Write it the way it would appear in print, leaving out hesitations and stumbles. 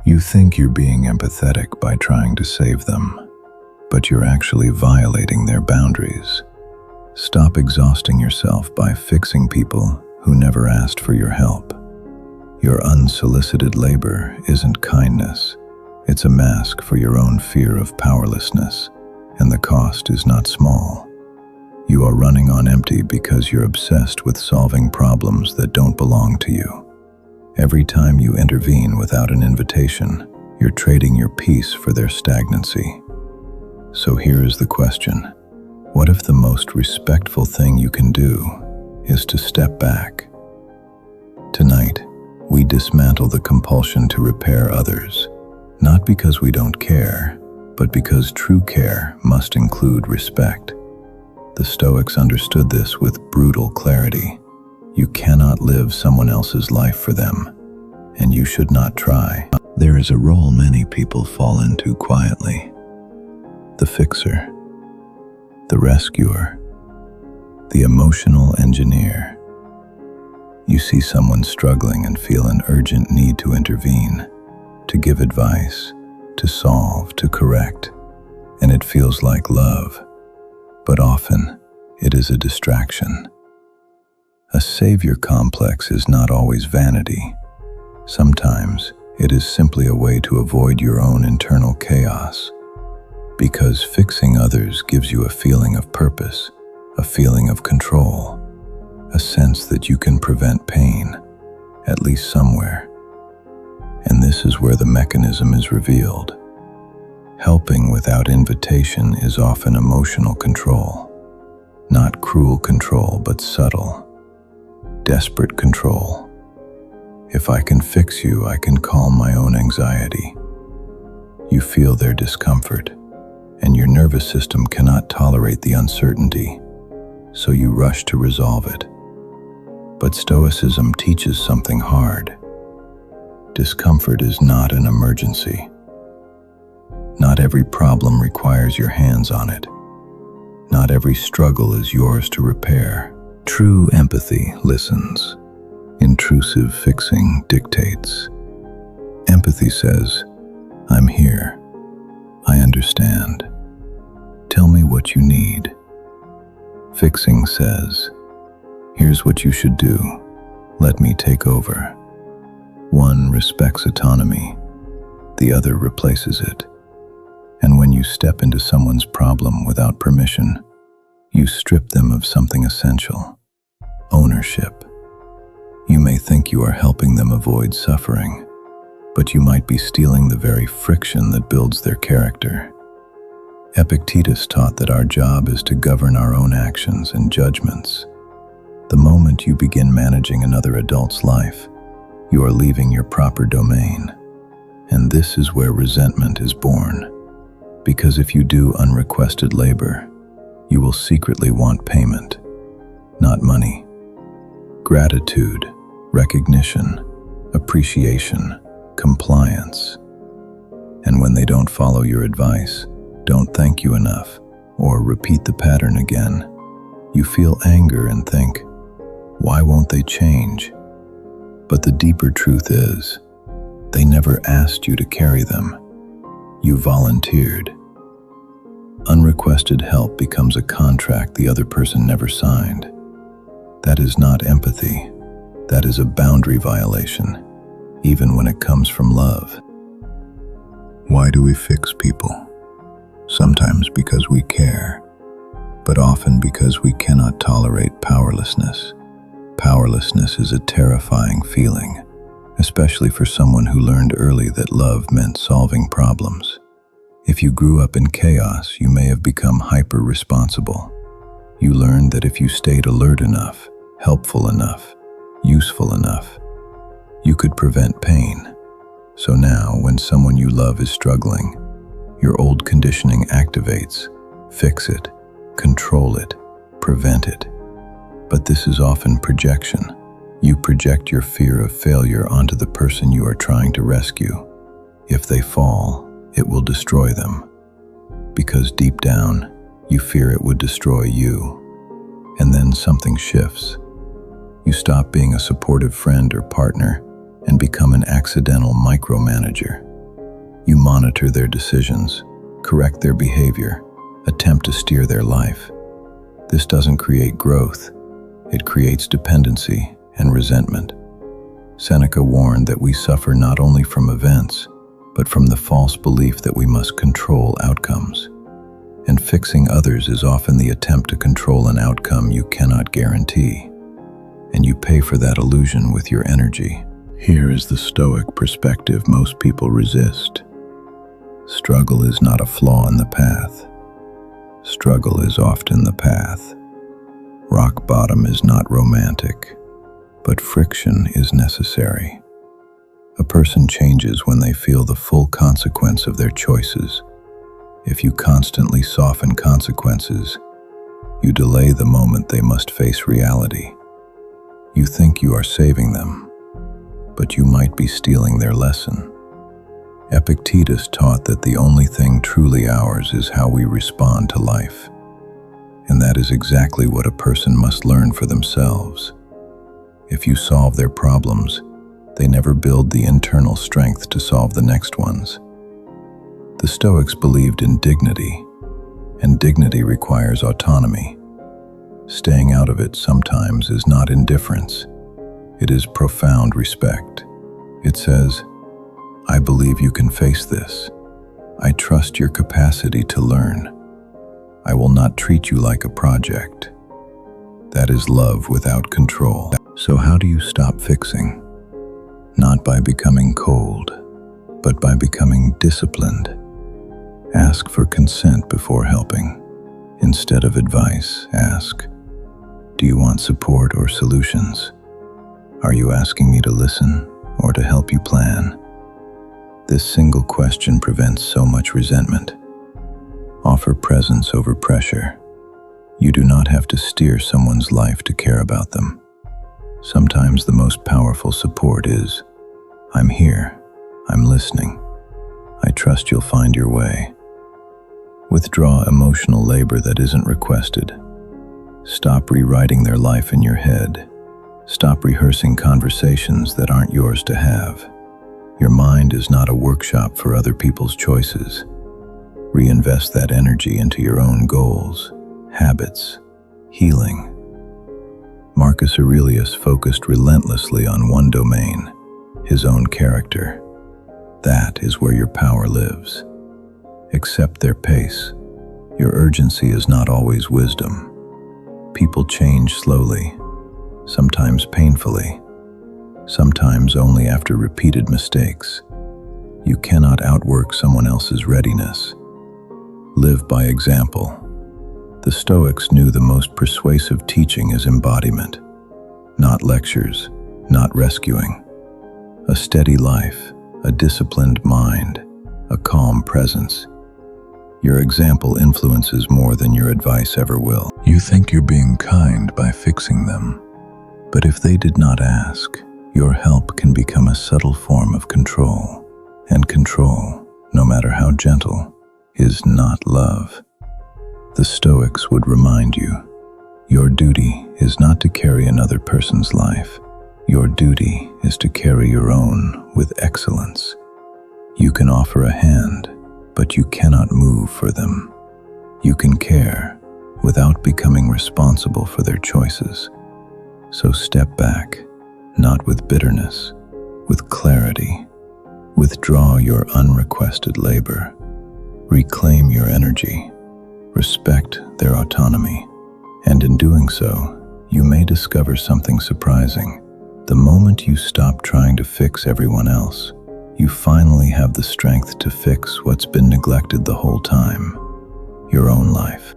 You think you're being empathetic by trying to save them, but you're actually violating their boundaries. Stop exhausting yourself by fixing people who never asked for your help. Your unsolicited labor isn't kindness. It's a mask for your own fear of powerlessness, and the cost is not small. You are running on empty because you're obsessed with solving problems that don't belong to you. Every time you intervene without an invitation, you're trading your peace for their stagnancy. So here is the question. What if the most respectful thing you can do is to step back? Tonight, we dismantle the compulsion to repair others, not because we don't care, but because true care must include respect. The Stoics understood this with brutal clarity. You cannot live someone else's life for them, and you should not try. There is a role many people fall into quietly. The fixer, the rescuer, the emotional engineer. You see someone struggling and feel an urgent need to intervene, to give advice, to solve, to correct, and it feels like love, but often it is a distraction. A savior complex is not always vanity. Sometimes it is simply a way to avoid your own internal chaos, because fixing others gives you a feeling of purpose, a feeling of control, a sense that you can prevent pain, at least somewhere. And this is where the mechanism is revealed. Helping without invitation is often emotional control. Not cruel control, but subtle, desperate control. If I can fix you, I can calm my own anxiety. You feel their discomfort, and your nervous system cannot tolerate the uncertainty, so you rush to resolve it. But Stoicism teaches something hard. Discomfort is not an emergency. Not every problem requires your hands on it. Not every struggle is yours to repair. True empathy listens. Intrusive fixing dictates. Empathy says, I'm here. I understand. Tell me what you need. Fixing says, here's what you should do. Let me take over. One respects autonomy. The other replaces it. And when you step into someone's problem without permission, you strip them of something essential: ownership. You may think you are helping them avoid suffering, but you might be stealing the very friction that builds their character. Epictetus taught that our job is to govern our own actions and judgments. The moment you begin managing another adult's life, you are leaving your proper domain. And this is where resentment is born. Because if you do unrequested labor, you will secretly want payment, not money. Gratitude, recognition, appreciation, compliance. And when they don't follow your advice, don't thank you enough, or repeat the pattern again, you feel anger and think, why won't they change? But the deeper truth is, they never asked you to carry them. You volunteered. Unrequested help becomes a contract the other person never signed. That is not empathy. That is a boundary violation, even when it comes from love. Why do we fix people? Sometimes because we care, but often because we cannot tolerate powerlessness. Powerlessness is a terrifying feeling, especially for someone who learned early that love meant solving problems. If you grew up in chaos, you may have become hyper-responsible. You learned that if you stayed alert enough, helpful enough, useful enough, you could prevent pain. So now, when someone you love is struggling, your old conditioning activates. Fix it, control it, prevent it. But this is often projection. You project your fear of failure onto the person you are trying to rescue. If they fall, it will destroy them. Because deep down, you fear it would destroy you. And then something shifts. You stop being a supportive friend or partner and become an accidental micromanager. You monitor their decisions, correct their behavior, attempt to steer their life. This doesn't create growth. It creates dependency and resentment. Seneca warned that we suffer not only from events, but from the false belief that we must control outcomes. And fixing others is often the attempt to control an outcome you cannot guarantee. And you pay for that illusion with your energy. Here is the Stoic perspective most people resist. Struggle is not a flaw in the path. Struggle is often the path. Rock bottom is not romantic, but friction is necessary. A person changes when they feel the full consequence of their choices. If you constantly soften consequences, you delay the moment they must face reality. You think you are saving them, but you might be stealing their lesson. Epictetus taught that the only thing truly ours is how we respond to life. And that is exactly what a person must learn for themselves. If you solve their problems, they never build the internal strength to solve the next ones. The Stoics believed in dignity, and dignity requires autonomy. Staying out of it sometimes is not indifference. It is profound respect. It says, I believe you can face this. I trust your capacity to learn. I will not treat you like a project. That is love without control. So how do you stop fixing? Not by becoming cold, but by becoming disciplined. Ask for consent before helping. Instead of advice, ask, do you want support or solutions? Are you asking me to listen or to help you plan? This single question prevents so much resentment. Offer presence over pressure. You do not have to steer someone's life to care about them. Sometimes the most powerful support is, I'm here, I'm listening, I trust you'll find your way. Withdraw emotional labor that isn't requested. Stop rewriting their life in your head. Stop rehearsing conversations that aren't yours to have. Your mind is not a workshop for other people's choices. Reinvest that energy into your own goals, habits, healing. Marcus Aurelius focused relentlessly on one domain, his own character. That is where your power lives. Accept their pace. Your urgency is not always wisdom. People change slowly, sometimes painfully, sometimes only after repeated mistakes. You cannot outwork someone else's readiness. Live by example. The Stoics knew the most persuasive teaching is embodiment, not lectures, not rescuing. A steady life, a disciplined mind, a calm presence. Your example influences more than your advice ever will. You think you're being kind by fixing them, but if they did not ask, your help can become a subtle form of control. And control, no matter how gentle, is not love. The Stoics would remind you, your duty is not to carry another person's life. Your duty is to carry your own with excellence. You can offer a hand, but you cannot move for them. You can care without becoming responsible for their choices. So step back, not with bitterness, with clarity. Withdraw your unrequested labor. Reclaim your energy. Respect their autonomy. And in doing so, you may discover something surprising. The moment you stop trying to fix everyone else, you finally have the strength to fix what's been neglected the whole time, your own life.